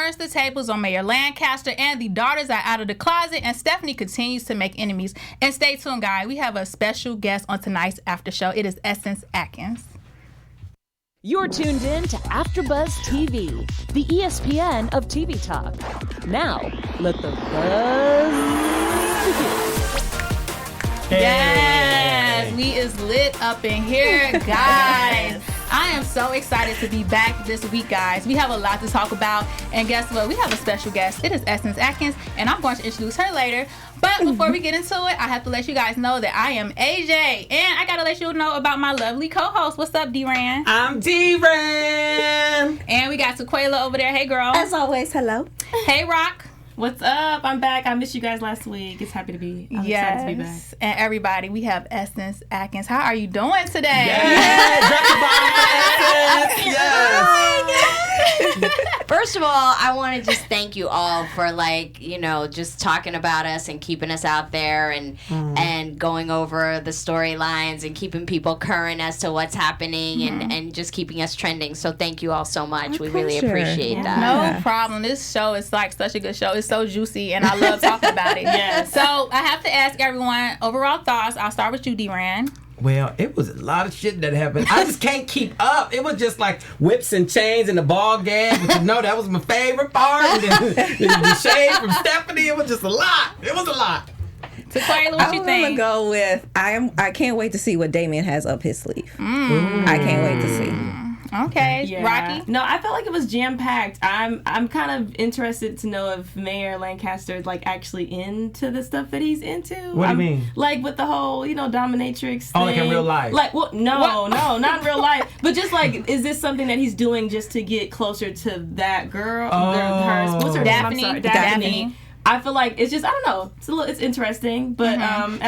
turns the tables on Mayor Lancaster, and the daughters are out of the closet, and Stephanie continues to make enemies. And stay tuned, guys. We have a special guest on tonight's after show. It is Essence Atkins. You're tuned in to AfterBuzz TV, the ESPN of TV talk. Now, let the buzz begin. Yes, we is lit up in here, guys. I am so excited to be back this week, guys. We have a lot to talk about, and guess what? We have a special guest. It is Essence Atkins, and I'm going to introduce her later. But before we get into it, I have to let you guys know that I am AJ, and I gotta let you know about my lovely co-host. What's up, Deeran? I'm Deeran. And we got Taquaila over there. Hey, girl. As always, hello. Hey, Rock. What's up? I'm back. I missed you guys last week. I'm excited to be back. And everybody, we have Essence Atkins. How are you doing today? Yes. Drop the bomb, Essence. Yes. First of all, I want to just thank you all for just talking about us and keeping us out there and going over the storylines and keeping people current as to what's happening and just keeping us trending. So thank you all so much. We really appreciate that. No problem. This show is like such a good show. It's so juicy, and I love talking about it. Yes. So I have to ask everyone overall thoughts. I'll start with you, Deeran. Well, it was a lot of shit that happened. I just can't keep up. It was just like whips and chains and the ball gag. But that was my favorite part. And then the shade from Stephanie. It was just a lot. It was a lot. Taquaila, what you think? I'm gonna go with I can't wait to see what Damien has up his sleeve. I can't wait to see. Okay, Yeah. Rocky. No, I felt like it was jam packed. I'm kind of interested to know if Mayor Lancaster is actually into the stuff that he's into. What do you mean? Like with the whole dominatrix thing. Oh, like in real life? No, not in real life. But just is this something that he's doing just to get closer to that girl? What's her name? I'm sorry, Daphne. I feel like it's just, I don't know, it's interesting, but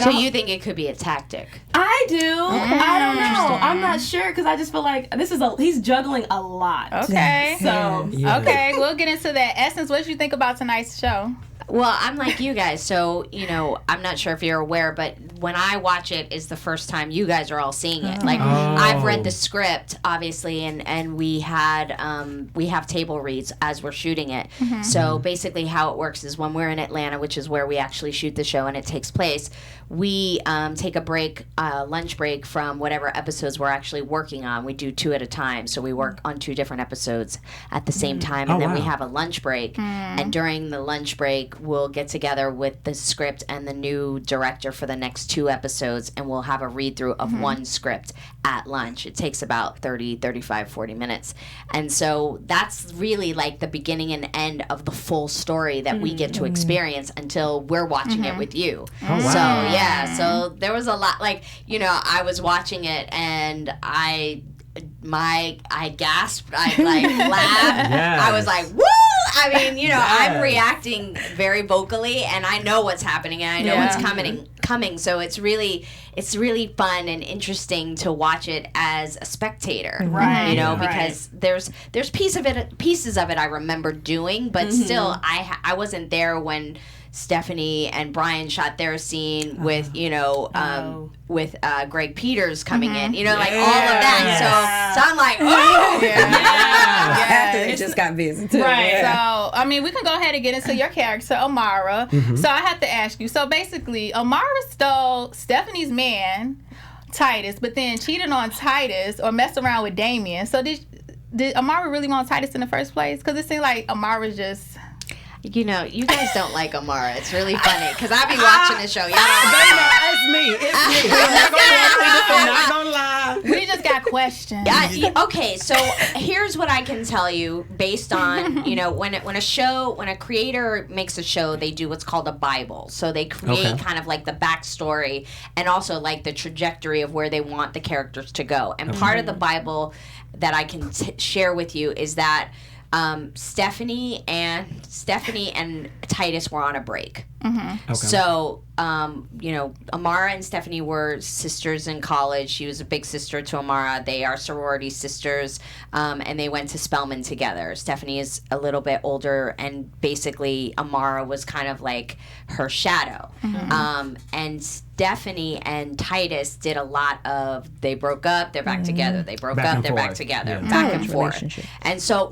So you think it could be a tactic? I do. I don't know. I'm not sure because I just feel like he's juggling a lot. Okay. So okay, we'll get into that. Essence, what did you think about tonight's show? Well, I'm like you guys, so, I'm not sure if you're aware, but when I watch it, it's the first time you guys are all seeing it. I've read the script, obviously, and we have table reads as we're shooting it. So basically how it works is when we're in Atlanta, which is where we actually shoot the show and it takes place, we take a break, lunch break from whatever episodes we're actually working on. We do 2 at a time, so we work on 2 different episodes at the same time, and then we have a lunch break, and during the lunch break, we'll get together with the script and the new director for the next 2 episodes, and we'll have a read-through of one script at lunch. It takes about 30, 35, 40 minutes. And so that's really like the beginning and end of the full story that we get to experience until we're watching it with you. Oh, wow. So, yeah, so there was a lot, I was watching it and I gasped, I laughed. Yes. I was like, woo! I mean, I'm reacting very vocally, and I know what's happening, and I know what's coming. So it's really fun and interesting to watch it as a spectator, right? Because there's pieces of it I remember doing, but still, I wasn't there when Stephanie and Brian shot their scene with Greg Peters coming in, all of that. So I'm like, After it just got busy too. Right. So I mean, we can go ahead and get into your character, Amara. So I have to ask you. So basically, Amara stole Stephanie's man, Titus, but then cheated on Titus or messed around with Damien. So did Amara really want Titus in the first place? Because it seemed like Amara's just. You guys don't like Amara. It's really funny because I be watching the show. Y'all don't like It's me. I'm not gonna lie. We just got questions. Okay, so here's what I can tell you based on, when a creator makes a show, they do what's called a Bible. So they create kind of like the backstory and also like the trajectory of where they want the characters to go. And part of the Bible that I can share with you is that Stephanie and Titus were on a break. Okay. So Amara and Stephanie were sisters in college. She was a big sister to Amara. They are sorority sisters, and they went to Spelman together. Stephanie is a little bit older, and basically Amara was kind of like her shadow. And Stephanie and Titus did a lot of, they broke up, they're back together, they broke up, they're back together, back and forth. And so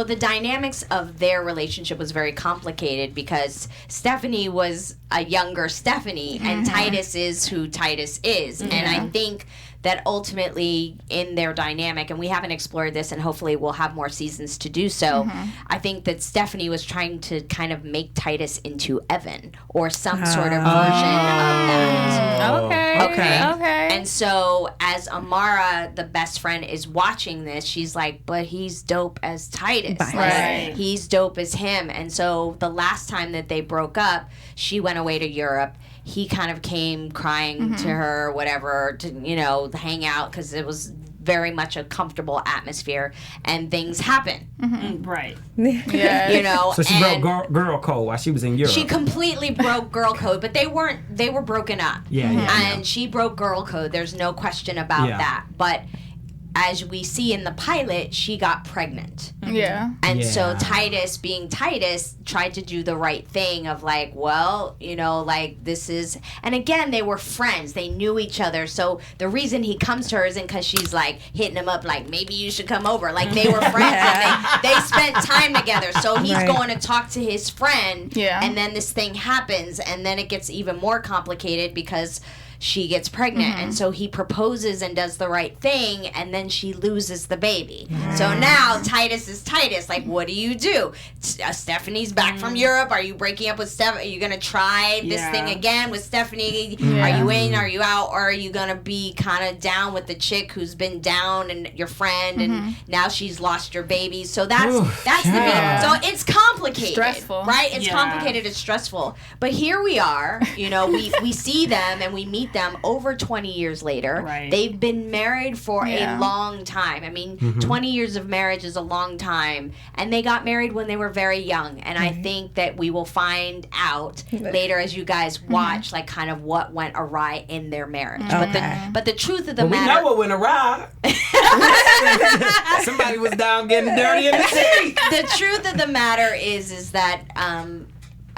the dynamics of their relationship was very complicated because Stephanie was a younger Stephanie and Titus is who Titus is. And I think that ultimately in their dynamic, and we haven't explored this and hopefully we'll have more seasons to do so, I think that Stephanie was trying to kind of make Titus into Evan or some sort of version of that. Okay. And so as Amara, the best friend, is watching this, she's like, but he's dope as Titus. Right. He's dope as him. And so the last time that they broke up, she went away to Europe. He kind of came crying to her, whatever, to, hang out because it was very much a comfortable atmosphere and things happen. Right. Yeah. So she broke girl code while she was in Europe. She completely broke girl code, but they were broken up. And she broke girl code. There's no question about that. But as we see in the pilot, she got pregnant. And so Titus, being Titus, tried to do the right thing of like, well, this is... And again, they were friends. They knew each other. So the reason he comes to her isn't because she's like hitting him up like, maybe you should come over. Like they were friends. And they spent time together. So he's going to talk to his friend. And then this thing happens. And then it gets even more complicated because she gets pregnant, and so he proposes and does the right thing, and then she loses the baby. So now Titus is Titus. Like, what do you do? Stephanie's back from Europe. Are you breaking up with Stephanie? Are you going to try this thing again with Stephanie? Are you in? Are you out? Or are you going to be kind of down with the chick who's been down and your friend, and now she's lost your baby? So that's the big. So it's complicated. Stressful. Right? It's complicated. It's stressful. But here we are. We see them and we meet them over 20 years later. They've been married for a long time. I mean, 20 years of marriage is a long time. And they got married when they were very young. And I think that we will find out later as you guys watch, like, kind of what went awry in their marriage. But the truth of the matter... we know what went awry. Somebody was down getting dirty in the sea. The truth of the matter is that...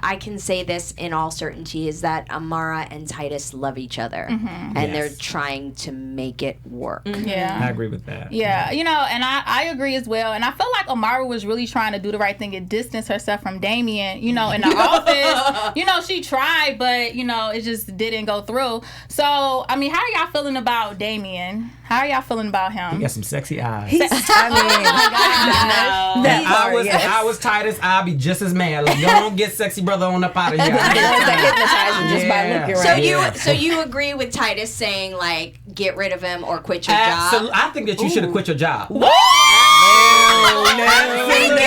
I can say this in all certainty, is that Amara and Titus love each other, and they're trying to make it work. I agree with that. Yeah, and I agree as well. And I feel like Amara was really trying to do the right thing and distance herself from Damien, in the office. She tried, but, it just didn't go through. So, I mean, how are y'all feeling about Damien? How are y'all feeling about him? He got some sexy eyes. I was Titus, I'll be just as mad. Like, don't get sexy brother on up out of here. Just by looking right. So you agree with Titus saying, like, get rid of him or quit your job? I think that you should have quit your job. Thank you, ladies.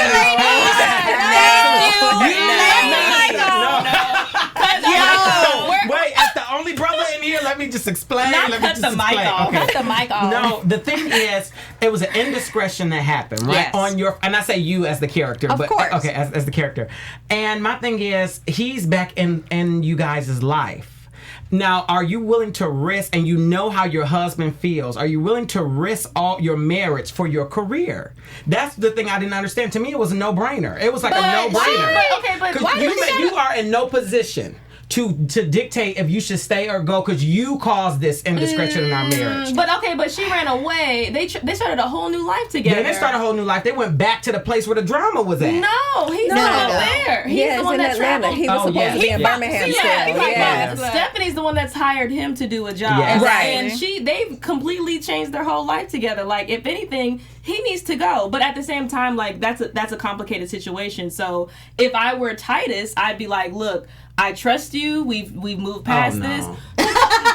Wait, as the only brother in here, let me just explain. Cut the mic off. No, the thing is, it was an indiscretion that happened, right? Yes. On your, and I say you as the character, of course. Okay, as the character. And my thing is, he's back in you guys' life. Now, are you willing to risk, and you know how your husband feels, are you willing to risk all your marriage for your career? That's the thing I didn't understand. To me, it was a no-brainer. It was like a no-brainer. But why you are in no position to dictate if you should stay or go because you caused this indiscretion in our marriage. But she ran away. They started a whole new life together. Yeah, they started a whole new life. They went back to the place where the drama was at. No, he's not there. He's the one that traveled. He was supposed to be in Birmingham still. Stephanie's the one that's hired him to do a job. Yes. And they've completely changed their whole life together. Like, if anything, he needs to go. But at the same time, like, that's a complicated situation. So if I were Titus, I'd be like, look, I trust you. We've moved past this.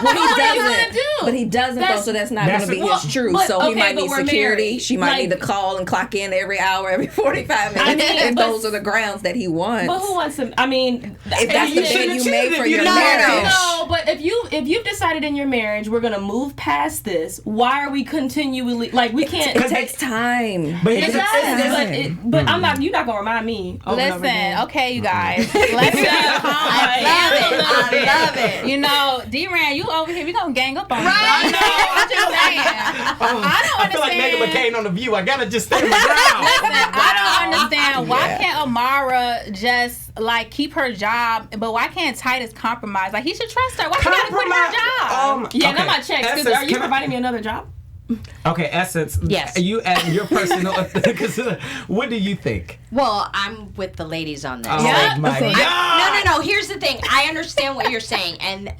Well, he What are you doesn't. gonna do? But he doesn't, though, so that's not going to be Well, his truth. but- So he okay, might but need we're security. married. She might Like- need to call and clock in every hour, every 45 minutes. I mean, and but- those are the grounds that he wants. But who wants to? I mean, if that's you the shouldn't bid you choose made if for you your don't marriage. No, but if you've decided in your marriage we're gonna move past this, why are we continually like we can't? It takes time. But It it's- takes it's- time. But I'm not. You're not gonna remind me. Over and over Listen, again. okay, you guys. Let's I love it. You know, Deeran, you over here, we gonna gang up on you. Right. I know, I'm just saying. I feel like Megan understand. McCain on The View. I gotta just stay on the ground. I don't understand why can't Amara just like keep her job, but why can't Titus compromise? Like he should trust her. Why you gotta quit her job? Yeah, okay. no, my checks. 'Cause Essence, are you can I- providing me another job? Okay, Essence. Yes. You and your personal. What do you think? Well, I'm with the ladies on this. Oh my God. No. Here's the thing. I understand what you're saying, and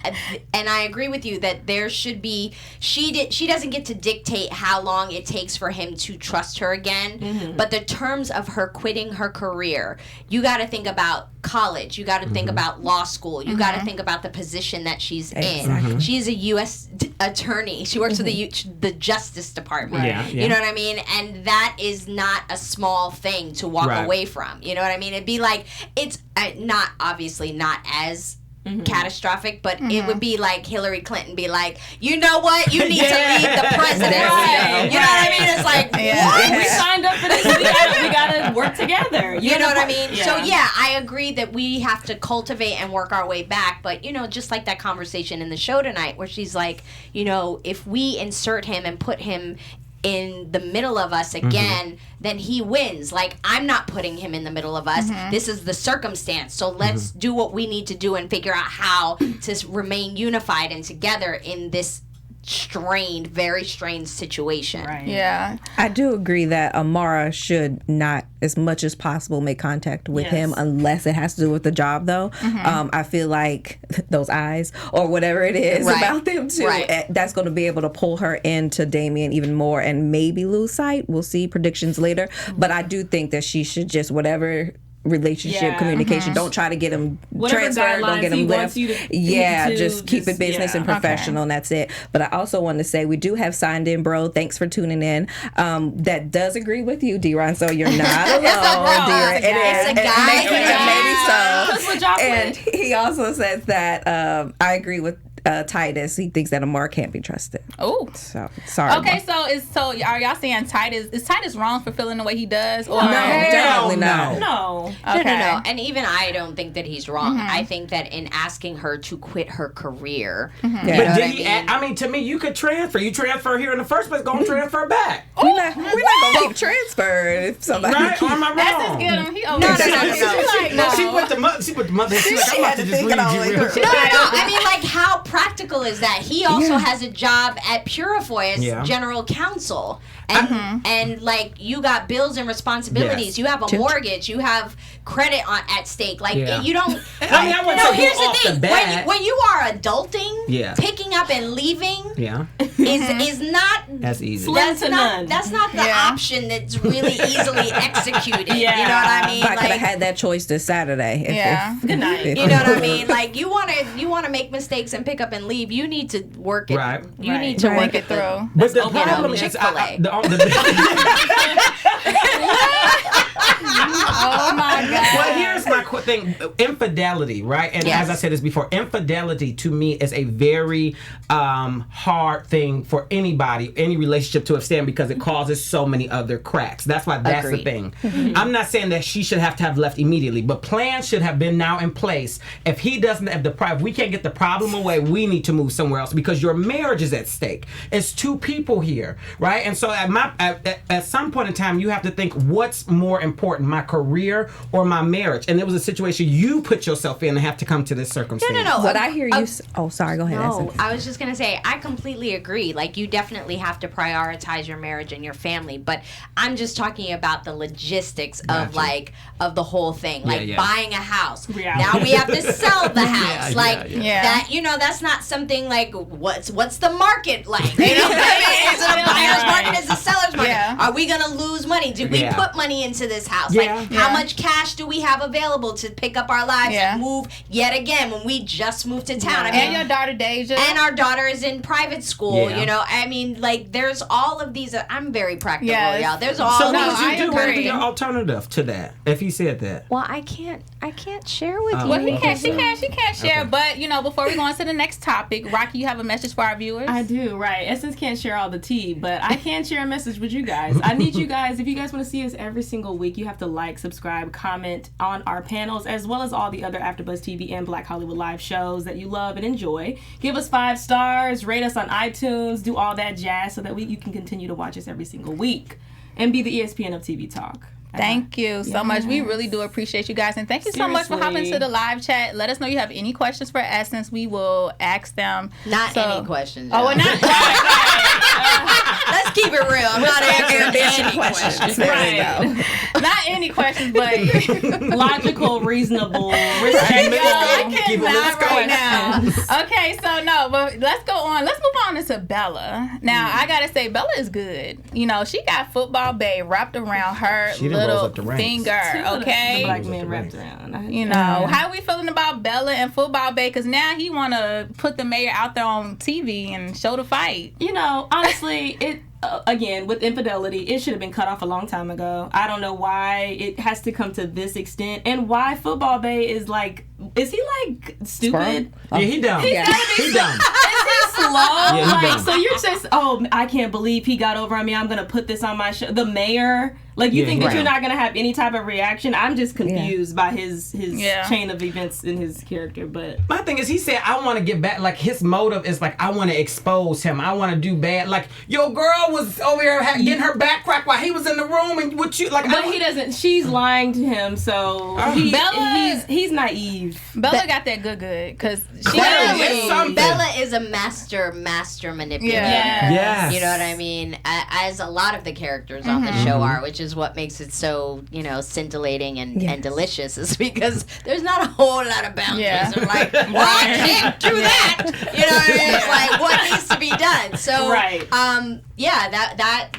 I agree with you that there should be. She doesn't get to dictate how long it takes for him to trust her again. Mm-hmm. But the terms of her quitting her career, you got to think about college. You got to think about law school. You got to think about the position that she's in. She's a U.S. attorney. She works for the Justice Department. Yeah. You know what I mean? And that is not a small thing to walk away from. You know what I mean? It'd be like, it's not obviously not as catastrophic, but it would be like Hillary Clinton be like, you know what? You need to leave the presidency. Right. You know what I mean? It's like, what? We signed up for this. We gotta work together. You know what I mean? Yeah. So yeah, I agree that we have to cultivate and work our way back. But you know, just like that conversation in the show tonight, where she's like, you know, if we insert him and put him in the middle of us again, then he wins. Like, I'm not putting him in the middle of us. This is the circumstance. So let's do what we need to do and figure out how to remain unified and together in this very strained situation. Right. Yeah. I do agree that Amara should not, as much as possible, make contact with him unless it has to do with the job, though. I feel like those eyes or whatever it is about them, too, that's going to be able to pull her into Damien even more and maybe lose sight. We'll see predictions later. But I do think that she should just, whatever relationship communication, don't try to get him transferred, don't get him left. Just keep it business and professional, and that's it. But I also want to say we do have signed in bro, thanks for tuning in, that does agree with you, Deeran, so you're not alone. Deeran. It's a guy. Maybe so. And he also says that I agree with Titus. He thinks that Amara can't be trusted. Oh, so sorry. Okay, so are y'all saying Titus? Is Titus wrong for feeling the way he does? Or No, definitely not. No. Okay. No. And even I don't think that he's wrong. I think that in asking her to quit her career, you know But what did I he? mean? I mean, to me, you could transfer. You transfer here in the first place. Go transfer back. We're not gonna keep transferred if somebody. Right? Or am I wrong? That's get him. He over No, there. no, no, no. She's like, no. She put the mother. She put the mother. She's like, I'm about to just leave you real quick. No. I mean, like, how practical is that? He also has a job at Purifoy as general counsel. And like, you got bills and responsibilities. You have a mortgage. You have credit at stake. Like, you don't. I mean, I wouldn't say here's the off the thing. bat. When you are adulting, picking up and leaving is not. That's easy. That's to not. none. That's not the option that's really easily executed. You know what I mean? I could have had that choice this Saturday. Good night. You know what I mean? Like, you want to make mistakes and pick up and leave. You need to work it. Right. You need to work it through. But the problem is, Chick-fil-A. Oh my God. Well, here's my thing: infidelity, right? And as I said this before, infidelity to me is a very hard thing for anybody, any relationship to withstand because it causes so many other cracks. That's why that's the thing. I'm not saying that she should have to have left immediately, but plans should have been now in place. If he doesn't have if we can't get the problem away, we need to move somewhere else because your marriage is at stake. It's two people here, right? And so at some point in time, you have to think, what's more important, my career or my marriage? And it was a situation you put yourself in and have to come to this circumstance. No. What I hear you. Oh, sorry. Go ahead. No, Essence. I was just gonna say I completely agree. Like, you definitely have to prioritize your marriage and your family. But I'm just talking about the logistics of the whole thing, like buying a house. Now we have to sell the house. That. You know, that's not something like what's the market like? You know what I mean? Is it a buyer's market? Is it a seller's market? Are we gonna lose money? Did we put money into this house? Like, how much cash do we have available to to pick up our lives and move yet again when we just moved to town. I mean, and your daughter Deja. And our daughter is in private school, you know. I mean, like, there's all of these. I'm very practical, y'all. There's all so these. what would you do? What would be your alternative to that if he said that? Well, I can't share with you. Well, she can't share. Okay. But, you know, before we go on to the next topic, Rocky, you have a message for our viewers? I do, right. Essence can't share all the tea, but I can share a message with you guys. I need you guys, if you guys want to see us every single week, you have to like, subscribe, comment on our panels, as well as all the other AfterBuzz TV and Black Hollywood Live shows that you love and enjoy. Give us 5 stars, rate us on iTunes, do all that jazz so that you can continue to watch us every single week and be the ESPN of TV Talk. Thank you so much. We really do appreciate you guys. And thank you so much for hopping to the live chat. Let us know you have any questions for Essence. We will ask them. Not any questions. Oh, well, not. Let's keep it real. I'm not answering any questions. Right. Not any questions, but logical, reasonable, respectful. I cannot right now. Okay, so no, but let's go on. Let's move on into Bella. Now, I got to say, Bella is good. You know, she got Football Bae wrapped around her little finger, okay? The black man wrapped around. You know, how are we feeling about Bella and Football Bae? Because now he want to put the mayor out there on TV and show the fight. You know, honestly, it again, with infidelity, it should have been cut off a long time ago. I don't know why it has to come to this extent, and why Football Bae is like, is he like stupid? Yeah, he dumb. He dumb. Is he slow? Yeah, he dumb. So you're just, I can't believe he got over on me. I'm gonna put this on my show. The mayor. Like, you think that you're not going to have any type of reaction? I'm just confused by his chain of events in his character. But my thing is, he said, I want to get back. Like, his motive is, like, I want to expose him. I want to do bad. Like, your girl was over here getting her back cracked while he was in the room. And what you, like, but he doesn't. She's lying to him, so he's naive. Bella got that good, because Bella is a master manipulator. Yes. You know what I mean? As a lot of the characters on the show are, which is what makes it so, you know, scintillating and delicious, is because there's not a whole lot of boundaries. I'm like, well, I can't do that. You know what I mean? It's like, what needs to be done? So,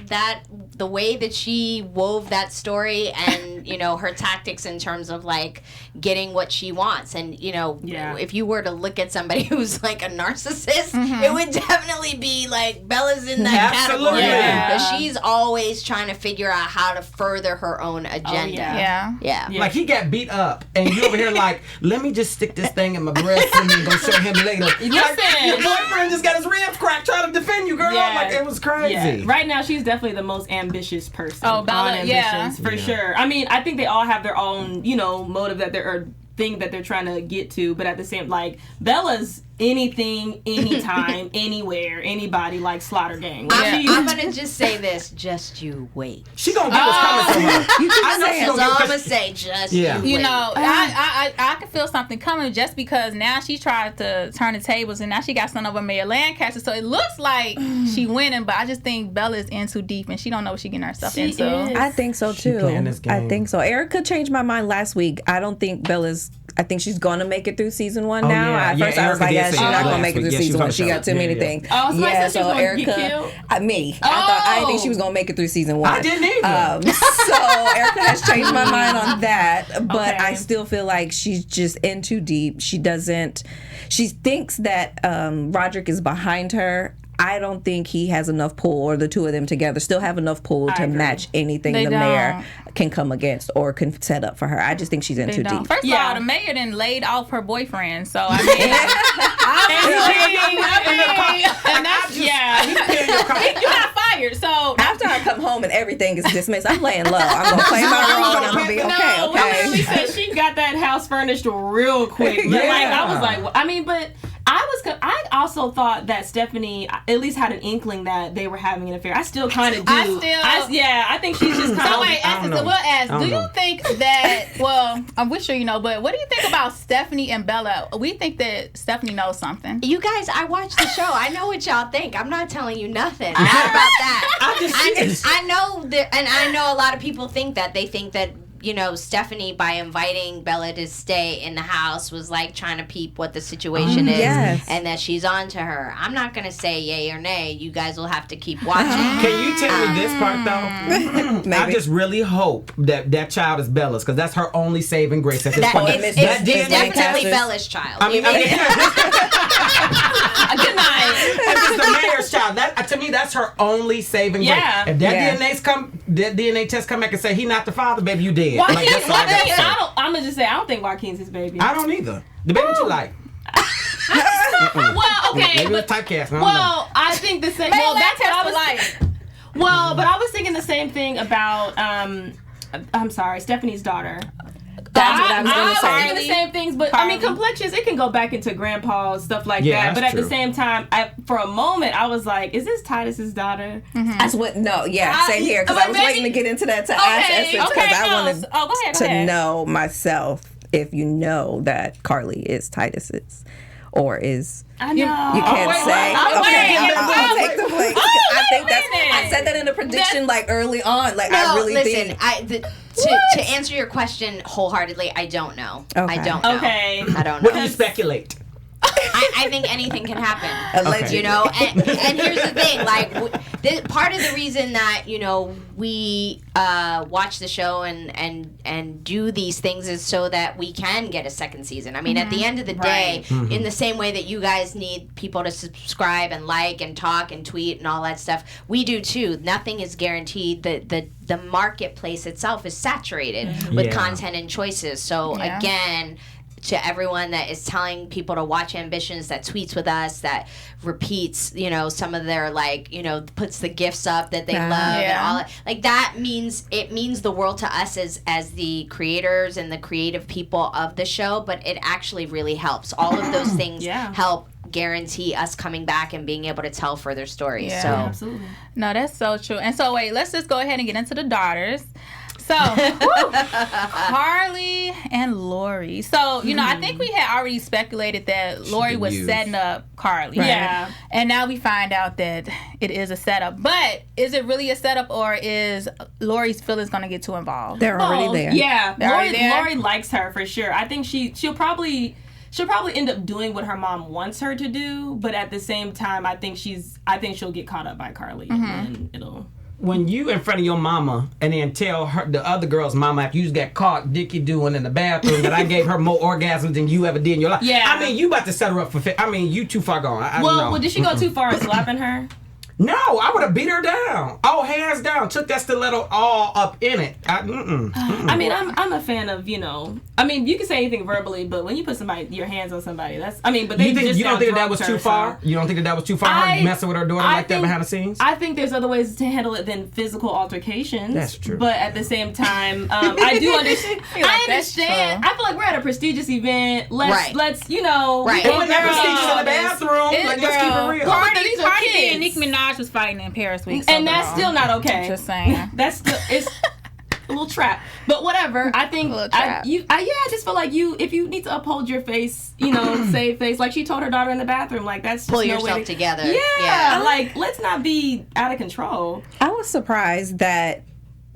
that the way that she wove that story and, you know, her tactics in terms of, like, getting what she wants. And, you know, if you were to look at somebody who's, like, a narcissist, it would definitely be, like, Bella's in that category. Because she's always trying to figure out how to further her own agenda. Like, he got beat up, and you over here like, let me just stick this thing in my breast and then go show him later. Like, your boyfriend just got his ribs cracked trying to defend you, girl. Like, it was crazy. Right now, she's definitely the most ambitious person. Oh, Bella, for sure. I mean, I think they all have their own, you know, motive that they're thing that they're trying to get to, but at the same, like, Bella's anything, anytime, anywhere, anybody, like Slaughter Gang. I'm gonna just say this: just you wait. She gonna get what's coming from her. I'm gonna say, just you wait. You know, I can feel something coming just because now she tried to turn the tables and now she got something over Mayor Lancaster. So it looks like she winning, but I just think Bella is in too deep and she don't know what she getting herself into. I think so too. I think so. Erica changed my mind last week. I don't think Bella's. I think she's gonna make it through season 1 now. At first I was like, she's not gonna make it through season 1. She got too many things. So Erica, me. I didn't think she was gonna make it through season 1. I didn't either. So Erica has changed my mind on that, but I still feel like she's just in too deep. She thinks that Roderick is behind her. I don't think he has enough pull, or the two of them together still have enough pull to match anything the mayor can come against or can set up for her. I just think she's in too deep. First of all, the mayor then laid off her boyfriend, so I mean, you got fired. So after I come home and everything is dismissed, I'm laying low. I'm gonna play my role and I'm gonna be okay. Literally said she got that house furnished real quick. But I was like, I mean, but. I also thought that Stephanie at least had an inkling that they were having an affair. I still kind of do. I think she's just kind of. So wait, Essence, we'll ask. Do you think that? Well, I'm sure you know, but what do you think about Stephanie and Bella? We think that Stephanie knows something. You guys, I watched the show. I know what y'all think. I'm not telling you nothing. Not about that. I know that, and I know a lot of people think that. They think that Stephanie, by inviting Bella to stay in the house, was like trying to peep what the situation is, and that she's on to her. I'm not gonna say yay or nay. You guys will have to keep watching. Can you tell me this part though? I just really hope that child is Bella's, because that's her only saving grace at this point. It's definitely Bella's child. Good night. It's the mayor's child. To me, that's her only saving grace. If that DNA test come back and say he not the father, baby, you dead. I'm gonna just say I don't think Joaquin's his baby. I don't either. The baby you like. Well, okay, maybe it's typecast. I think the same. Well, that's what I was like. Well, but I was thinking the same thing about I'm sorry, Stephanie's daughter. That's what I was going to say. I'm the same things, but I mean, complexions, it can go back into grandpa stuff like that. But at the same time, for a moment, I was like, "Is this Titus's daughter?" That's what. No, same here, because I was waiting to get into that to ask Essence, because I wanted to know myself if you know that Carly is Titus's, or is. I know. You can't say. I'll take the blame. I think I said that in a prediction early on. I really think. To answer your question wholeheartedly, I don't know. Okay. I don't know. Okay. I don't know. What do you speculate? I think anything can happen. Allegedly. And here's the thing, part of the reason that we watch the show and do these things is so that we can get a second season. I mean, at the end of the day, in the same way that you guys need people to subscribe and like and talk and tweet and all that stuff, we do too. Nothing is guaranteed. The marketplace itself is saturated with content and choices. So again, to everyone that is telling people to watch Ambitions, that tweets with us, that repeats, some of their puts the gifts up that they love and all that. That means the world to us as the creators and the creative people of the show, but it actually really helps. All of those things help guarantee us coming back and being able to tell further stories. So absolutely. No, that's so true. And so wait, let's just go ahead and get into the daughters. So, Carly and Lori. So, I think we had already speculated that Lori was setting up Carly. Right? Yeah. And now we find out that it is a setup. But is it really a setup, or is Lori's feelings going to get too involved? They're already there. Yeah. Lori likes her for sure. I think she'll probably end up doing what her mom wants her to do, but at the same time, I think she'll get caught up by Carly, and then it'll. When you in front of your mama and then tell her the other girl's mama after you just got caught Dickie doing in the bathroom that I gave her more orgasms than you ever did in your life. Yeah. I mean, you about to set her up for you too far gone. Well, did she go too far in slapping her? No, I would have beat her down. Oh, hands down. Took that stiletto all up in it. I mean, I'm a fan of, I mean, you can say anything verbally, but when you put your hands on somebody, but they you don't think that was too far? You don't think that was too far? Her messing with her daughter like that behind the scenes? I think there's other ways to handle it than physical altercations. That's true. But at the same time, I do understand. I understand. I feel like we're at a prestigious event. Let's Right. It wasn't that prestigious in the bathroom. Let's keep it real. Cardi and Nicki Minaj was fighting in Paris week. And that's still not okay. Just saying. That's still, it's a little trap. But whatever. I think, I just feel like if you need to uphold your face, save face, like she told her daughter in the bathroom, that's just pull yourself together. Yeah. Let's not be out of control. I was surprised that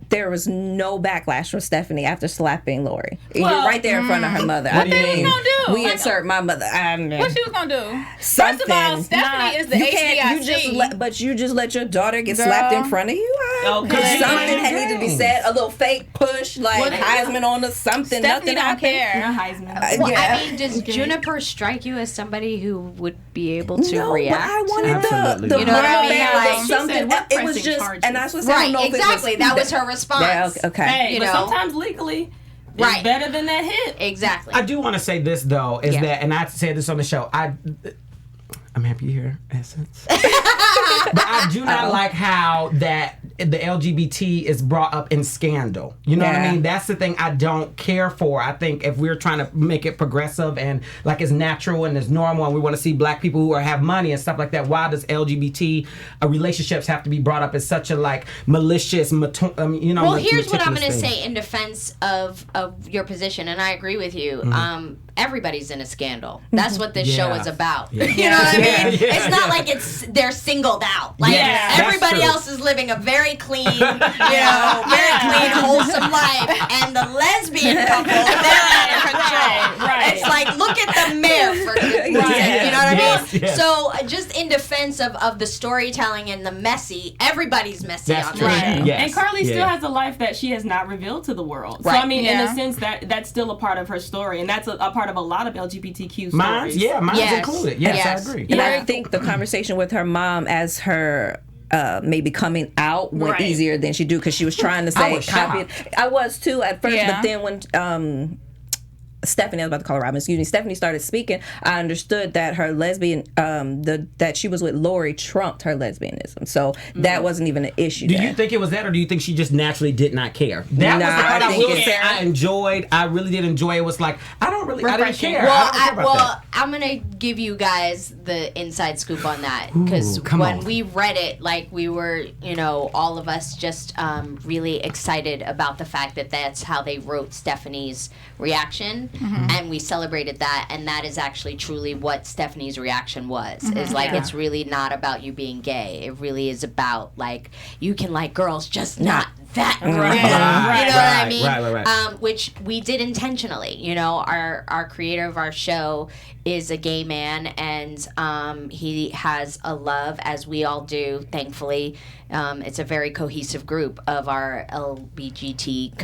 there was no backlash from Stephanie after slapping Lori. You're right there in front of her mother. What they was gonna do? We insert my mother. What she was gonna do? Something. First of all, Stephanie is the HBIC. You just let your daughter get slapped in front of you. Okay. Something had needed to be said. A little fake push, Heisman on the something. Stephanie Nothing don't care. Not Heisman. I mean, does Juniper strike you as somebody who would be able to react? But I wanted the you know what I mean? Like, something. It was just, and that's what I don't know exactly. That was her response. Yeah, okay. Hey, but sometimes legally, it's better than that hit. Exactly. I do want to say this though, that, and I said this on the show. I'm happy you're here, Essence. But I do not like how that the LGBT is brought up in scandal. You know what I mean? That's the thing I don't care for. I think if we're trying to make it progressive and it's natural and it's normal and we want to see black people who have money and stuff like that, why does LGBT relationships have to be brought up as such a malicious, Well, here's what I'm going to say in defense of your position, and I agree with you. Everybody's in a scandal. That's what this show is about. Yeah. You know what I mean? Yeah. It's not like they're singled out. Like everybody else is living a very clean, very clean, wholesome life, and the lesbian couple, they're out of control. Right. It's like, look at the mayor for goodness sake. You know what I mean? Yes. So just in defense of the storytelling and the messy, everybody's messy on the show. Yes. And Carly still has a life that she has not revealed to the world. Right. So I mean, in a sense, that's still a part of her story, and that's a part of a lot of LGBTQ stories. Mine's included. Yes, I agree. And I think the conversation with her mom as her maybe coming out went easier than she do, because she was trying to say I was too at first, but then when Stephanie, I was about to call her Robin, excuse me, Stephanie started speaking, I understood that her lesbian, that she was with Lori trumped her lesbianism. So that wasn't even an issue. Do you think it was that, or do you think she just naturally did not care? That was the part I will say I enjoyed. I really did enjoy. It was like, I didn't care. I'm going to give you guys the inside scoop on that, because when we read it, like, we were, all of us just really excited about the fact that that's how they wrote Stephanie's reaction. And we celebrated that, and that is actually truly what Stephanie's reaction was. Is like, it's really not about you being gay. It really is about, like, you can like girls, just not that girl. You know what I mean? Which we did intentionally. Our creator of our show is a gay man, and he has a love, as we all do, thankfully. It's a very cohesive group of our LGBT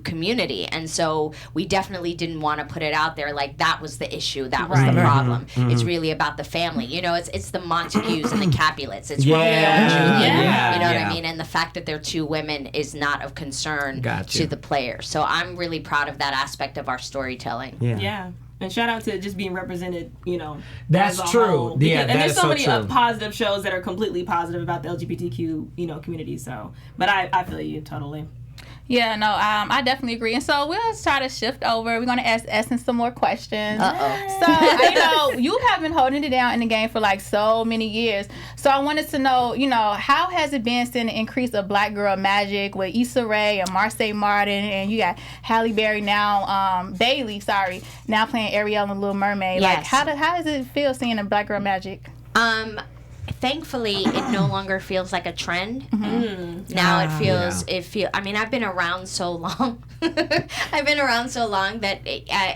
community, and so we definitely didn't want to put it out there like that was the issue, that was the problem. It's really about the family. It's the Montagues and the Capulets. It's Romeo and Juliet. You know what I mean? And the fact that they're two women is not of concern to the players. So I'm really proud of that aspect of our storytelling. Yeah. And shout out to just being represented, That's true. And there's so many positive shows that are completely positive about the LGBTQ, community. So, but I feel you totally. Yeah, no, I definitely agree. And so we'll try to shift over. We're going to ask Essence some more questions. So, you have been holding it down in the game for like so many years. So I wanted to know, how has it been seeing the increase of Black Girl Magic with Issa Rae and Marseille Martin, and you got Halle Berry now, Bailey, now playing Ariel in The Little Mermaid. Yes. Like, how does it feel seeing a Black Girl Magic? Thankfully, it no longer feels like a trend. Now it feels. I mean, I've been around so long. That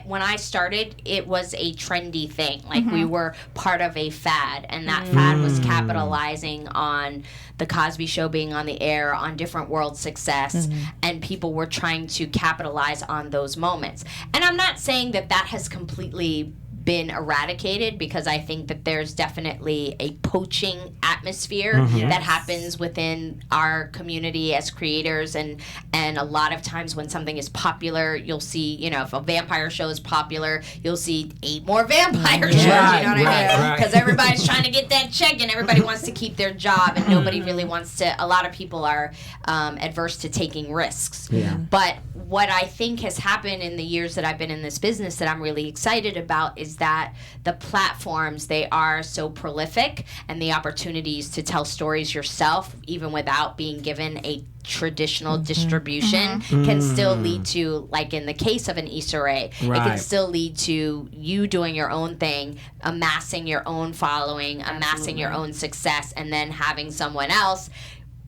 when I started, it was a trendy thing. Like, we were part of a fad, and that fad was capitalizing on the Cosby Show being on the air, on different world success, and people were trying to capitalize on those moments. And I'm not saying that has completely been eradicated, because I think that there's definitely a poaching atmosphere that happens within our community as creators, and a lot of times when something is popular, you'll see, if a vampire show is popular, you'll see 8 more vampire shows, you know what I mean? Because everybody's trying to get that check, and everybody wants to keep their job, and nobody really wants to. A lot of people are adverse to taking risks. But what I think has happened in the years that I've been in this business that I'm really excited about is that the platforms, they are so prolific, and the opportunities to tell stories yourself, even without being given a traditional distribution, can still lead to, like in the case of an Issa Rae, it can still lead to you doing your own thing, amassing your own following, amassing your own success, and then having someone else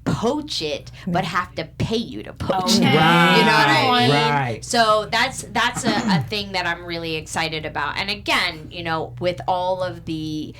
poach it, but have to pay you to poach it. You know what I mean? So that's a thing that I'm really excited about. And again, with all of the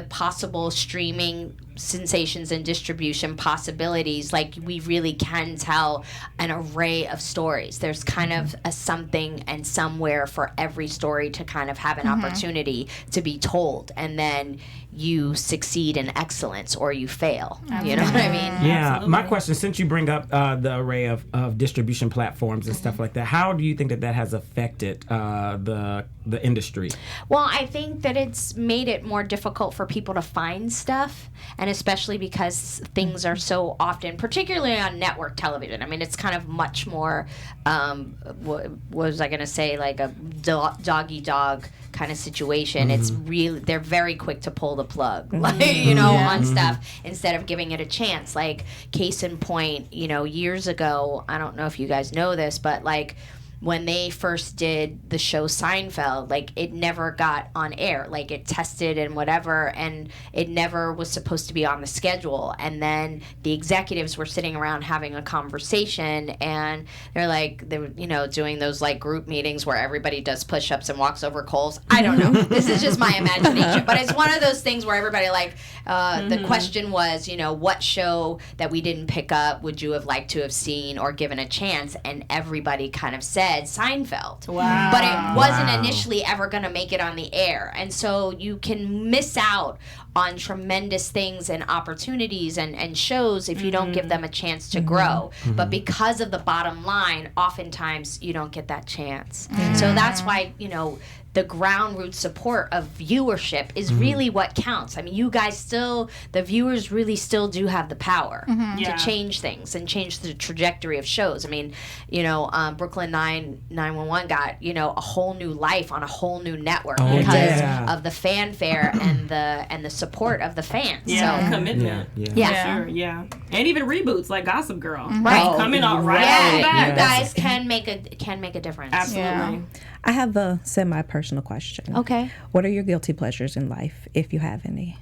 possible streaming sensations and distribution possibilities, like, we really can tell an array of stories. There's kind of a something and somewhere for every story to kind of have an opportunity to be told, and then you succeed in excellence or you fail. You know what I mean? Yeah. Absolutely. My question, since you bring up the array of distribution platforms and stuff like that, how do you think that has affected the industry? Well, I think that it's made it more difficult for people to find stuff, and especially because things are so often, particularly on network television. I mean, it's kind of much more, what was I going to say, like a dog-eat-dog kind of situation. It's really, they're very quick to pull the plug, on stuff instead of giving it a chance. Like, case in point, years ago, I don't know if you guys know this, but like, when they first did the show Seinfeld, like it never got on air. Like it tested and whatever, and it never was supposed to be on the schedule. And then the executives were sitting around having a conversation, and they were you know, doing those like group meetings where everybody does push-ups and walks over coals. I don't know. This is just my imagination, but it's one of those things where everybody like the question was, you know, what show that we didn't pick up would you have liked to have seen or given a chance? And everybody kind of said Seinfeld. Wow. But it wasn't initially ever going to make it on the air. And so you can miss out on tremendous things and opportunities and shows if you don't give them a chance to grow. But because of the bottom line, oftentimes you don't get that chance. So that's why, you know, the ground root support of viewership is really what counts. I mean, you guys still, the viewers really still do have the power to change things and change the trajectory of shows. I mean, you know, Brooklyn 911 got, you know, a whole new life on a whole new network because of the fanfare and the support of the fans. Yeah, so, commitment. Yeah. Sure, yeah. And even reboots like Gossip Girl. Right. Coming out right back. You guys can make a difference. Absolutely. Yeah. I have a semi-personal question. Okay. What are your guilty pleasures in life, if you have any?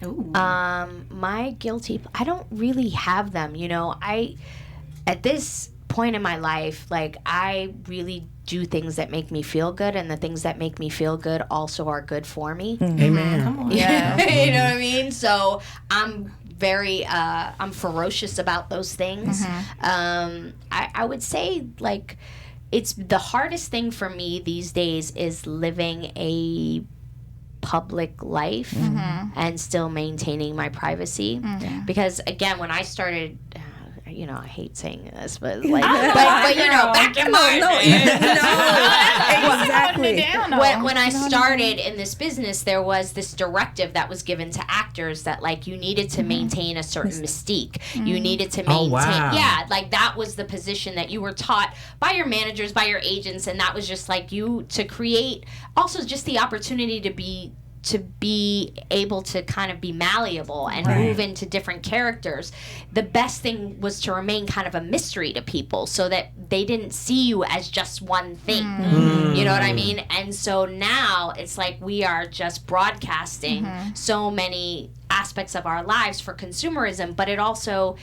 Ooh. My guilty, I don't really have them. You know, at this point in my life, like I really do things that make me feel good, and the things that make me feel good also are good for me. Amen. Come on. Yeah. You know what I mean? So I'm very, I'm ferocious about those things. I would say like, it's the hardest thing for me these days is living a public life and still maintaining my privacy. Because again, when I started, you know, I hate saying this, but like, but you know, back in my Exactly. when I started in this business, there was this directive that was given to actors that like you needed to maintain a certain mystique. You needed to maintain, like that was the position that you were taught by your managers, by your agents, and that was just like you to create. Also, just the opportunity to be able to kind of be malleable and move into different characters. The best thing was to remain kind of a mystery to people so that they didn't see you as just one thing. You know what I mean? And so now it's like we are just broadcasting so many aspects of our lives for consumerism, but it also,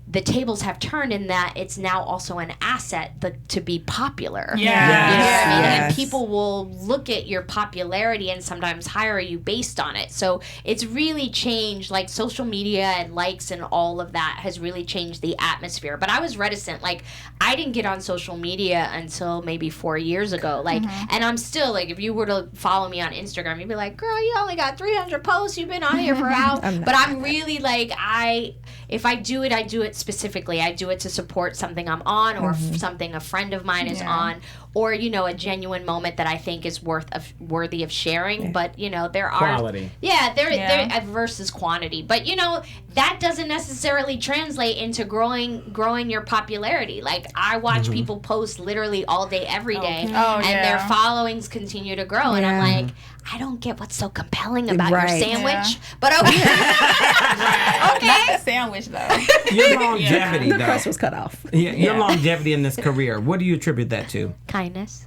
the tables have turned in that it's now also an asset to be popular. You know what I mean? And people will look at your popularity and sometimes hire you based on it. So it's really changed, like social media and likes and all of that has really changed the atmosphere. But I was reticent. Like I didn't get on social media until maybe 4 years ago. Like, and I'm still like, if you were to follow me on Instagram, you'd be like, girl, you only got 300 posts. You've been on here for hours. But I'm really like, if I do it specifically. I do it to support something I'm on or something a friend of mine is on, or, you know, a genuine moment that I think is worthy of sharing. But, you know, there are quality. There versus quantity. But, you know, that doesn't necessarily translate into growing your popularity. Like I watch people post literally all day, every day, and their followings continue to grow. And I'm like, I don't get what's so compelling about your sandwich, but okay. Okay. Not the sandwich though. Your longevity, The though. crust was cut off. Your longevity in this career. What do you attribute that to? Kindness.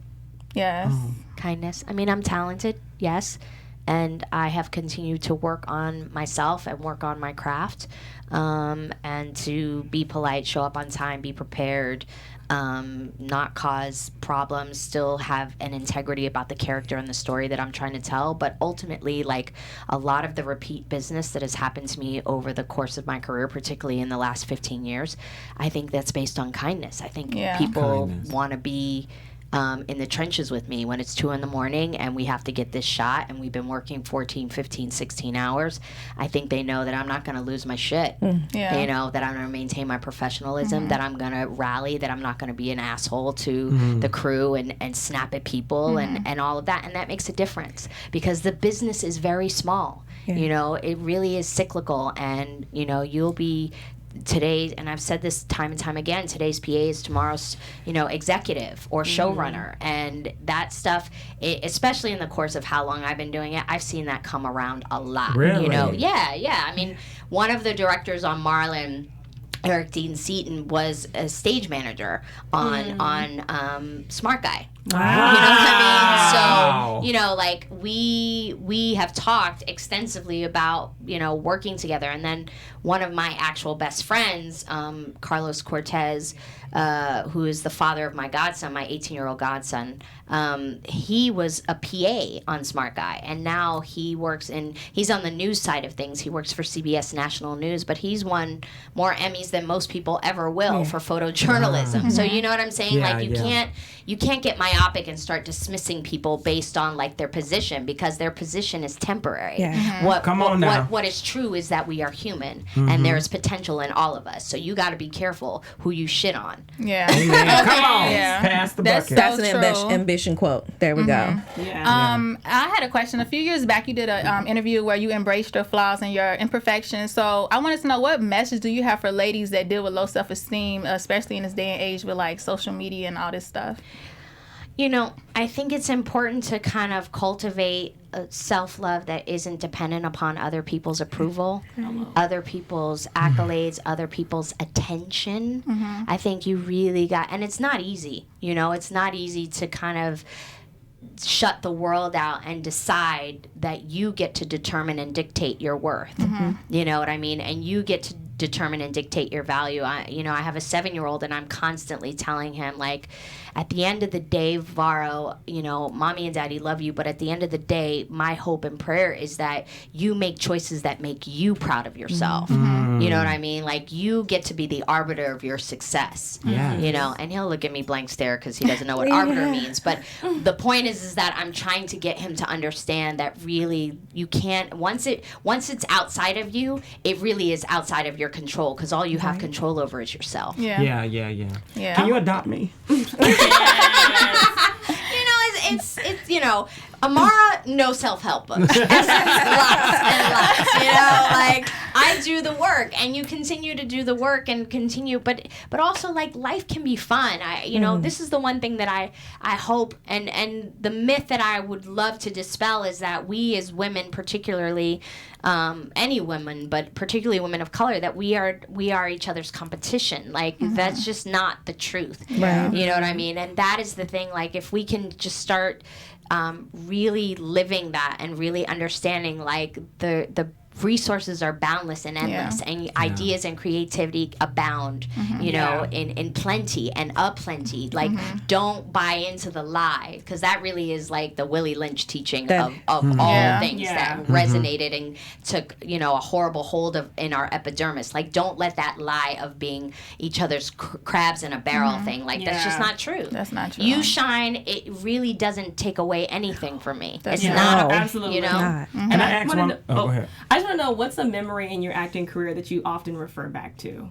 Yes. Kindness. I mean, I'm talented, yes, and I have continued to work on myself and work on my craft, and to be polite, show up on time, be prepared, not cause problems, still have an integrity about the character and the story that I'm trying to tell. But ultimately, like a lot of the repeat business that has happened to me over the course of my career, particularly in the last 15 years, I think that's based on kindness. I think people want to be in the trenches with me when it's 2 a.m. and we have to get this shot and we've been working 14, 15, 16 hours. I think they know that I'm not going to lose my shit. They know that I'm going to maintain my professionalism, that I'm going to rally, that I'm not going to be an asshole to the crew and snap at people and all of that. And that makes a difference because the business is very small. You know, it really is cyclical, and, you know, you'll be today, and I've said this time and time again, today's PA is tomorrow's, you know, executive or showrunner. And that stuff, especially in the course of how long I've been doing it, I've seen that come around a lot. Really? You know, yeah. I mean, one of the directors on Marlon, Eric Dean Seaton was a stage manager on Smart Guy. Wow. You know what I mean? So, you know, like we have talked extensively about, you know, working together. And then one of my actual best friends, Carlos Cortez, who is the father of my godson, my 18-year-old godson, he was a PA on Smart Guy, and now he's on the news side of things. He works for CBS National News, but he's won more Emmys than most people ever will for photojournalism. So you know what I'm saying? Yeah, like you can't get myopic and start dismissing people based on like their position, because their position is temporary. What is true is that we are human, and there is potential in all of us. So you got to be careful who you shit on. Yeah. Come on. Pass the bucket. That's an ambition quote. There we go. Yeah. I had a question. A few years back, you did an interview where you embraced your flaws and your imperfections. So I wanted to know, what message do you have for ladies that deal with low self-esteem, especially in this day and age with like social media and all this stuff? You know, I think it's important to kind of cultivate a self-love that isn't dependent upon other people's approval, other people's accolades, other people's attention. I think you really and it's not easy, you know, it's not easy to kind of shut the world out and decide that you get to determine and dictate your worth. You know what I mean? And you get to determine and dictate your value. I have a 7-year-old, and I'm constantly telling him, like, at the end of the day, Varo, you know, mommy and daddy love you, but at the end of the day, my hope and prayer is that you make choices that make you proud of yourself. You know what I mean? Like, you get to be the arbiter of your success. You know, and he'll look at me blank stare because he doesn't know what arbiter means. But the point is that I'm trying to get him to understand that really you can't, once it's outside of you, it really is outside of your control, because all you have control over is yourself. Yeah. Can you adopt me? You know, it's you know, Amara, no self-help books. Essence, lots and lots. You know, like, I do the work, and you continue to do the work and continue, but also, like, life can be fun. You know, this is the one thing that I hope, and the myth that I would love to dispel is that we as women, particularly any women, but particularly women of color, that we are each other's competition. Like, that's just not the truth. Right. You know what I mean? And that is the thing. Like, if we can just start really living that and really understanding, like, the resources are boundless and endless, and ideas and creativity abound, you know, in plenty and aplenty. Like, don't buy into the lie, because that really is like the Willie Lynch teaching of all things that resonated and took, you know, a horrible hold in our epidermis. Like, don't let that lie of being each other's crabs in a barrel thing. Like, that's just not true. That's not true. You shine, it really doesn't take away anything from me. That's it's not. not, Absolutely you know? Not. And I asked one. Go ahead. I just want to know, what's a memory in your acting career that you often refer back to?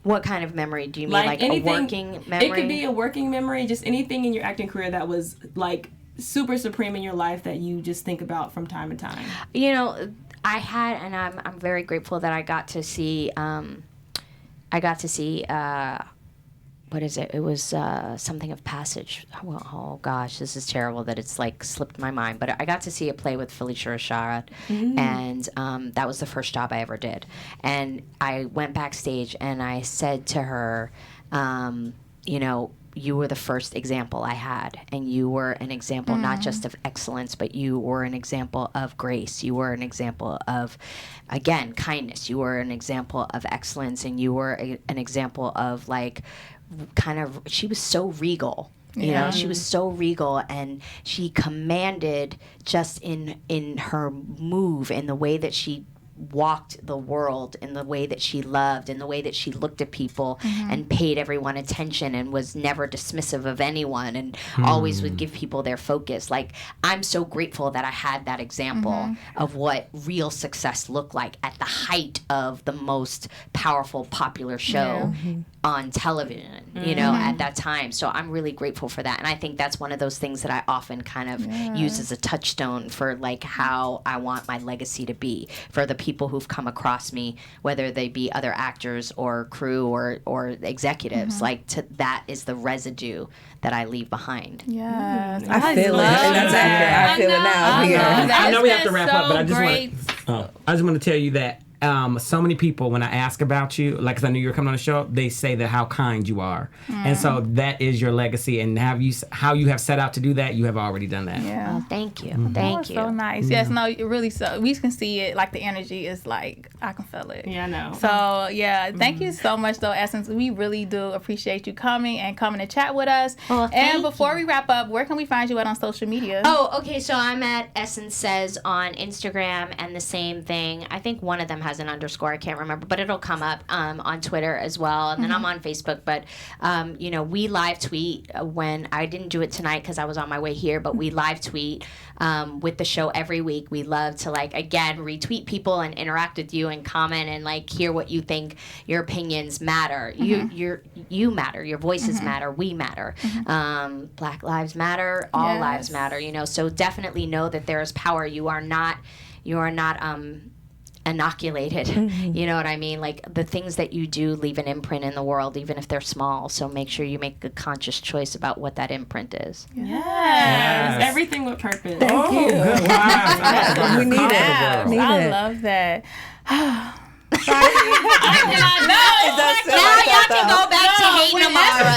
What kind of memory do you mean? Like anything, a working memory? It could be a working memory, just anything in your acting career that was, like, super supreme in your life that you just think about from time to time. You know, I had, and I'm very grateful that I got to see, what is it? It was something of Passage. Oh gosh, this is terrible that it's like slipped my mind. But I got to see a play with Felicia Rashad, and that was the first job I ever did. And I went backstage and I said to her, you know, you were the first example I had, and you were an example not just of excellence, but you were an example of grace. You were an example of, again, kindness. You were an example of excellence, and you were an example of, like, kind of, she was so regal. You know, she was so regal, and she commanded just in her move, in the way that she walked the world, in the way that she loved, in the way that she looked at people and paid everyone attention and was never dismissive of anyone, and always would give people their focus. Like, I'm so grateful that I had that example of what real success looked like at the height of the most powerful, popular show on television, you know, at that time. So I'm really grateful for that. And I think that's one of those things that I often kind of use as a touchstone for, like, how I want my legacy to be for the people who've come across me, whether they be other actors or crew or executives. Like, that is the residue that I leave behind. Yes. I feel it. That's accurate. I feel it now. I know we have to wrap up, but I just want to tell you that so many people, when I ask about you, like, because I knew you were coming on the show, they say that how kind you are. And so that is your legacy. And how you have set out to do that, you have already done that. Yeah. Oh, thank you. Thank you. So nice. Yes, no, really, so we can see it, like the energy is like, I can feel it. Yeah, I know. So, yeah, thank you so much, though, Essence. We really do appreciate you coming to chat with us. Well, and before we wrap up, where can we find you at on social media? Oh, okay, so I'm at Essence Says on Instagram, and the same thing. I think one of them has an underscore. I can't remember, but it'll come up on Twitter as well. And then I'm on Facebook. But, we live tweet when I didn't do it tonight because I was on my way here, but we live tweet with the show every week. We love to, again, retweet people and interact with you and comment and, hear what you think. Your opinions matter. You matter. Your voices matter. We matter. Black lives matter. All lives matter. So definitely know that there is power. You are not inoculated. You know what I mean? The things that you do leave an imprint in the world, even if they're small. So make sure you make a conscious choice about what that imprint is. Yes. Everything with purpose. Thank you. Good. Wow. We need it. I love that. Now y'all can go back to hating Amara.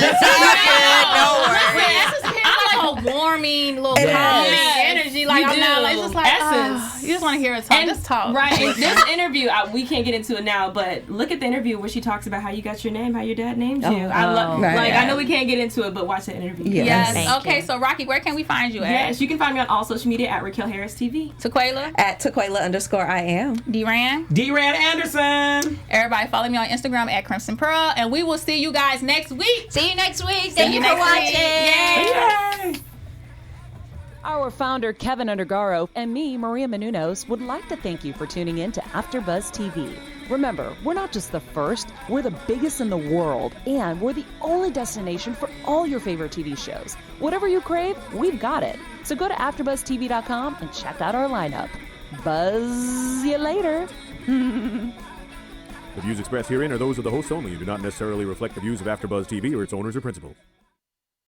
I'm like a warming little calming energy. Like, I'm not like, just like, Essence. You just want to hear it talk. Just talk. Right. And this interview, we can't get into it now, but look at the interview where she talks about how you got your name, how your dad named you. I know we can't get into it, but watch the interview. Yes. Okay, so Rocky, where can we find you at? Yes, you can find me on all social media at Raquel Harris TV. Taquaila? At Taquaila_I am. Deeran Anderson. Everybody follow me on Instagram at Crimson Pearl, and we will see you guys next week. See you next week. Thank you for watching. Yay. Our founder, Keven Undergaro, and me, Maria Menounos, would like to thank you for tuning in to AfterBuzz TV. Remember, we're not just the first, we're the biggest in the world, and we're the only destination for all your favorite TV shows. Whatever you crave, we've got it. So go to AfterBuzzTV.com and check out our lineup. Buzz you later. The views expressed herein are those of the hosts only and do not necessarily reflect the views of AfterBuzz TV or its owners or principals.